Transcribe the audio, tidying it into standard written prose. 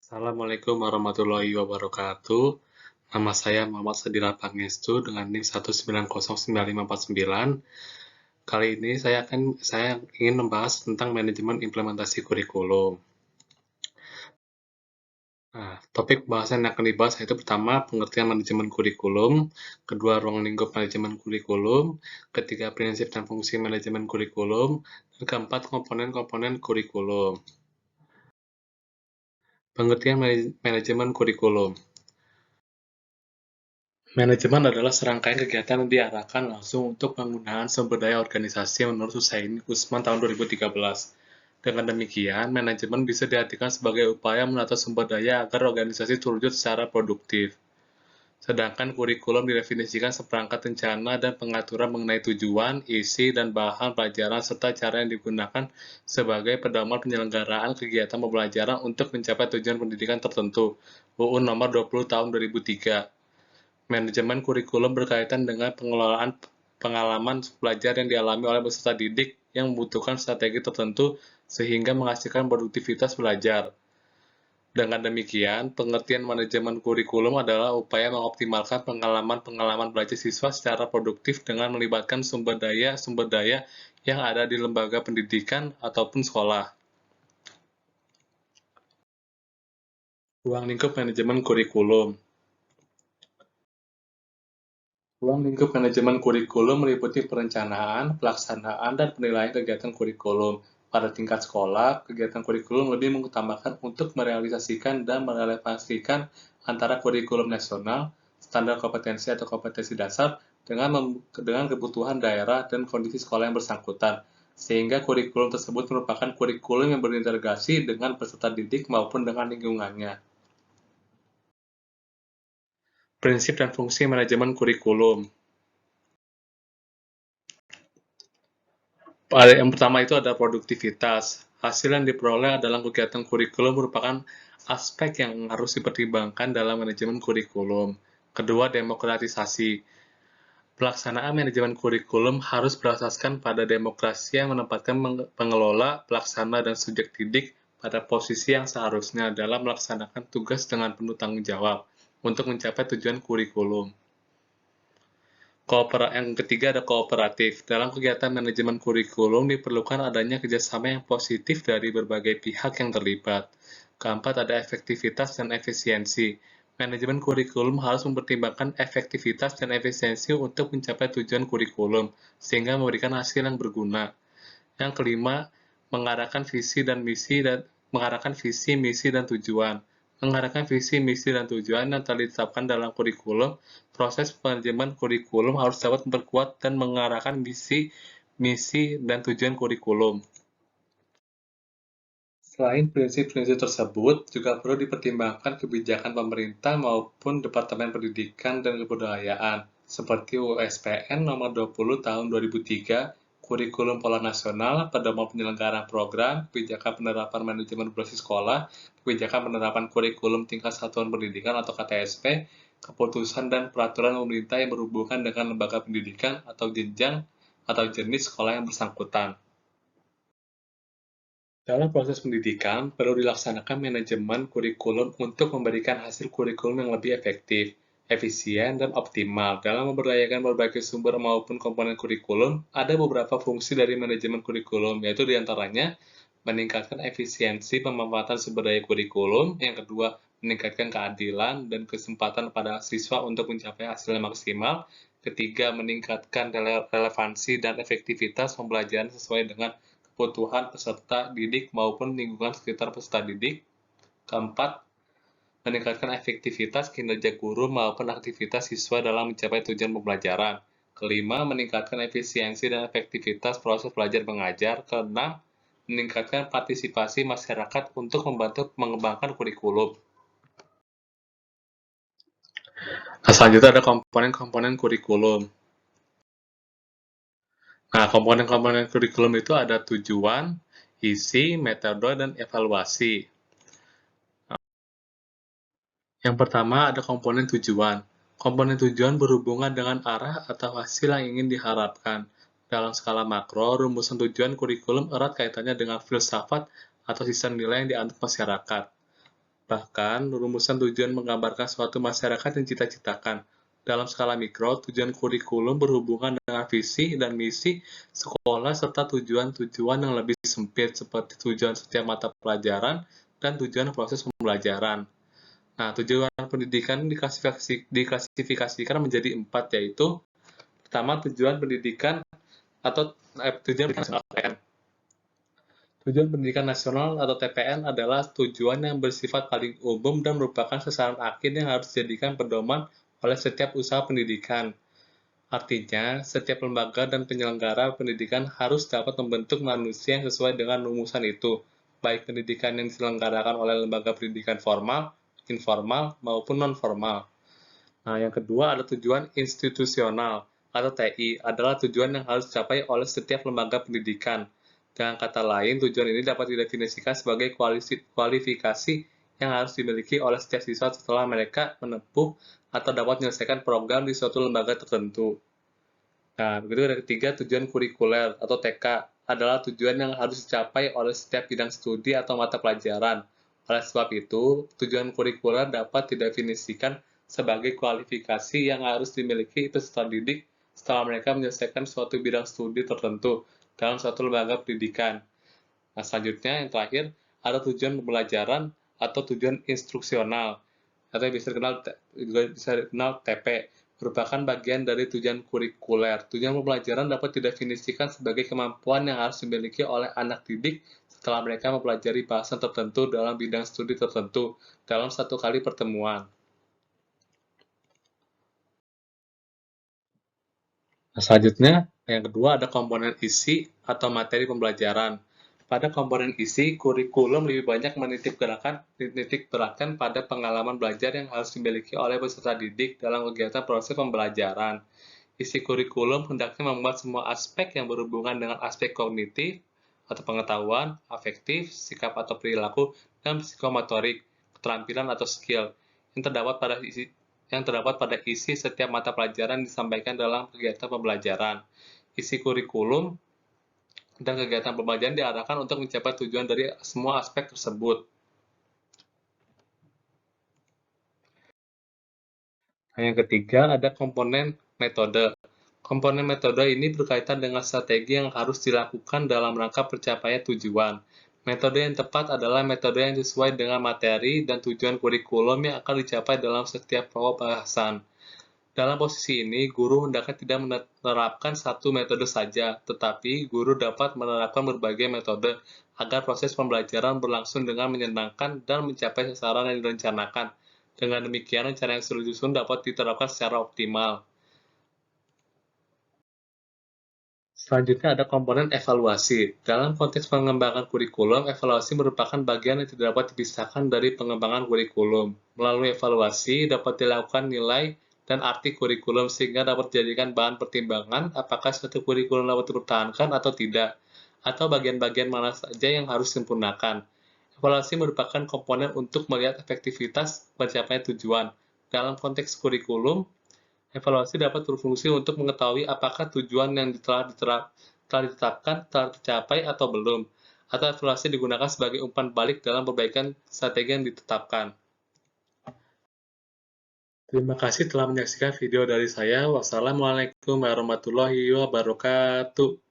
Assalamualaikum warahmatullahi wabarakatuh. Nama saya Muhammad Sadila Pangestu dengan NIM 1909549. Kali ini saya ingin membahas tentang manajemen implementasi kurikulum. Nah, topik bahasan yang akan dibahas yaitu pertama, pengertian manajemen kurikulum, kedua, ruang lingkup manajemen kurikulum, ketiga, prinsip dan fungsi manajemen kurikulum, dan keempat, komponen-komponen kurikulum. Pengertian manajemen kurikulum. Manajemen adalah serangkaian kegiatan yang diarahkan langsung untuk penggunaan sumber daya organisasi menurut Husaini Usman tahun 2013. Dengan demikian, manajemen bisa diartikan sebagai upaya menata sumber daya agar organisasi terwujud secara produktif. Sedangkan kurikulum didefinisikan seperangkat rencana dan pengaturan mengenai tujuan, isi, dan bahan pelajaran serta cara yang digunakan sebagai pedoman penyelenggaraan kegiatan pembelajaran untuk mencapai tujuan pendidikan tertentu. UU Nomor 20 Tahun 2003. Manajemen kurikulum berkaitan dengan pengelolaan pengalaman belajar yang dialami oleh peserta didik yang membutuhkan strategi tertentu sehingga menghasilkan produktivitas belajar. Dengan demikian, pengertian manajemen kurikulum adalah upaya mengoptimalkan pengalaman-pengalaman belajar siswa secara produktif dengan melibatkan sumber daya yang ada di lembaga pendidikan ataupun sekolah. Ruang lingkup manajemen kurikulum. Ruang lingkup manajemen kurikulum meliputi perencanaan, pelaksanaan, dan penilaian kegiatan kurikulum. Pada tingkat sekolah, kegiatan kurikulum lebih mengutamakan untuk merealisasikan dan merelevasikan antara kurikulum nasional, standar kompetensi atau kompetensi dasar, dengan kebutuhan daerah dan kondisi sekolah yang bersangkutan, sehingga kurikulum tersebut merupakan kurikulum yang berintegrasi dengan peserta didik maupun dengan lingkungannya. Prinsip dan fungsi manajemen kurikulum. Yang pertama itu ada produktivitas. Hasil yang diperoleh dalam kegiatan kurikulum merupakan aspek yang harus dipertimbangkan dalam manajemen kurikulum. Kedua, demokratisasi. Pelaksanaan manajemen kurikulum harus berasaskan pada demokrasi yang menempatkan pengelola, pelaksana, dan subjek didik pada posisi yang seharusnya dalam melaksanakan tugas dengan penuh tanggung jawab untuk mencapai tujuan kurikulum. Yang ketiga ada kooperatif. Dalam kegiatan manajemen kurikulum diperlukan adanya kerjasama yang positif dari berbagai pihak yang terlibat. Keempat ada efektivitas dan efisiensi. Manajemen kurikulum harus mempertimbangkan efektivitas dan efisiensi untuk mencapai tujuan kurikulum, sehingga memberikan hasil yang berguna. Yang kelima, mengarahkan visi, misi, dan tujuan. Mengarahkan visi, misi, dan tujuan yang telah ditetapkan dalam kurikulum, proses manajemen kurikulum harus dapat memperkuat dan mengarahkan visi, misi, dan tujuan kurikulum. Selain prinsip-prinsip tersebut, juga perlu dipertimbangkan kebijakan pemerintah maupun Departemen Pendidikan dan Kebudayaan, seperti USPN Nomor 20 Tahun 2003, Kurikulum Pola Nasional, Pedoman Penyelenggaraan Program, Kebijakan Penerapan Manajemen Berbasis Sekolah, Kebijakan Penerapan Kurikulum Tingkat Satuan Pendidikan atau KTSP, keputusan dan peraturan pemerintah yang berhubungan dengan lembaga pendidikan atau jenjang atau jenis sekolah yang bersangkutan. Dalam proses pendidikan, perlu dilaksanakan manajemen kurikulum untuk memberikan hasil kurikulum yang lebih efektif, efisien, dan optimal. Dalam memberdayakan berbagai sumber maupun komponen kurikulum, ada beberapa fungsi dari manajemen kurikulum, yaitu diantaranya meningkatkan efisiensi pemanfaatan sumber daya kurikulum, yang kedua, meningkatkan keadilan dan kesempatan pada siswa untuk mencapai hasil yang maksimal, ketiga, meningkatkan relevansi dan efektivitas pembelajaran sesuai dengan kebutuhan peserta didik maupun lingkungan sekitar peserta didik. Keempat, meningkatkan efektivitas kinerja guru maupun aktivitas siswa dalam mencapai tujuan pembelajaran. Kelima, meningkatkan efisiensi dan efektivitas proses belajar mengajar. Keenam, meningkatkan partisipasi masyarakat untuk membantu mengembangkan kurikulum. Nah, selanjutnya ada komponen-komponen kurikulum. Nah, komponen-komponen kurikulum itu ada tujuan, isi, metode, dan evaluasi. Yang pertama ada komponen tujuan. Komponen tujuan berhubungan dengan arah atau hasil yang ingin diharapkan. Dalam skala makro, rumusan tujuan kurikulum erat kaitannya dengan filsafat atau sistem nilai yang dianut masyarakat. Bahkan, rumusan tujuan menggambarkan suatu masyarakat yang cita-citakan. Dalam skala mikro, tujuan kurikulum berhubungan dengan visi dan misi sekolah serta tujuan-tujuan yang lebih sempit seperti tujuan setiap mata pelajaran dan tujuan proses pembelajaran. Nah, tujuan pendidikan diklasifikasikan menjadi 4, yaitu pertama tujuan pendidikan atau tujuan pendidikan nasional TPN. Tujuan pendidikan nasional atau TPN adalah tujuan yang bersifat paling umum dan merupakan sasaran akhir yang harus dijadikan pedoman oleh setiap usaha pendidikan. Artinya, setiap lembaga dan penyelenggara pendidikan harus dapat membentuk manusia yang sesuai dengan rumusan itu, baik pendidikan yang diselenggarakan oleh lembaga pendidikan formal, informal, maupun non-formal. Nah, yang kedua ada tujuan institusional atau TI, adalah tujuan yang harus dicapai oleh setiap lembaga pendidikan. Dengan kata lain, tujuan ini dapat didefinisikan sebagai kualifikasi yang harus dimiliki oleh setiap siswa setelah mereka menempuh atau dapat menyelesaikan program di suatu lembaga tertentu. Nah, begitu ada ketiga, tujuan kurikuler atau TK adalah tujuan yang harus dicapai oleh setiap bidang studi atau mata pelajaran. Oleh sebab itu, tujuan kurikuler dapat didefinisikan sebagai kualifikasi yang harus dimiliki peserta didik setelah mereka menyelesaikan suatu bidang studi tertentu dalam suatu lembaga pendidikan. Nah, selanjutnya yang terakhir ada tujuan pembelajaran atau tujuan instruksional atau yang bisa dikenal TP, merupakan bagian dari tujuan kurikuler. Tujuan pembelajaran dapat didefinisikan sebagai kemampuan yang harus dimiliki oleh anak didik setelah mereka mempelajari bahasan tertentu dalam bidang studi tertentu dalam satu kali pertemuan. Nah, selanjutnya, yang kedua ada komponen isi atau materi pembelajaran. Pada komponen isi, kurikulum lebih banyak menitik beratkan pada pengalaman belajar yang harus dimiliki oleh peserta didik dalam kegiatan proses pembelajaran. Isi kurikulum hendaknya memuat semua aspek yang berhubungan dengan aspek kognitif atau pengetahuan, afektif, sikap atau perilaku, dan psikomotorik, keterampilan atau skill yang terdapat pada isi setiap mata pelajaran disampaikan dalam kegiatan pembelajaran. Isi kurikulum dan kegiatan pembelajaran diarahkan untuk mencapai tujuan dari semua aspek tersebut. Yang ketiga ada komponen metode. Komponen metode ini berkaitan dengan strategi yang harus dilakukan dalam rangka pencapaian tujuan. Metode yang tepat adalah metode yang sesuai dengan materi dan tujuan kurikulum yang akan dicapai dalam setiap pokok bahasan. Dalam posisi ini, guru hendaknya tidak menerapkan satu metode saja, tetapi guru dapat menerapkan berbagai metode agar proses pembelajaran berlangsung dengan menyenangkan dan mencapai sasaran yang direncanakan. Dengan demikian, rencana yang sudah disusun dapat diterapkan secara optimal. Selanjutnya ada komponen evaluasi. Dalam konteks pengembangan kurikulum, evaluasi merupakan bagian yang tidak dapat dipisahkan dari pengembangan kurikulum. Melalui evaluasi dapat dilakukan nilai dan arti kurikulum sehingga dapat dijadikan bahan pertimbangan apakah suatu kurikulum dapat dipertahankan atau tidak, atau bagian-bagian mana saja yang harus disempurnakan. Evaluasi merupakan komponen untuk melihat efektivitas pencapaian tujuan. Dalam konteks kurikulum, evaluasi dapat berfungsi untuk mengetahui apakah tujuan yang telah ditetapkan telah tercapai atau belum, atau evaluasi digunakan sebagai umpan balik dalam perbaikan strategi yang ditetapkan. Terima kasih telah menyaksikan video dari saya. Wassalamualaikum warahmatullahi wabarakatuh.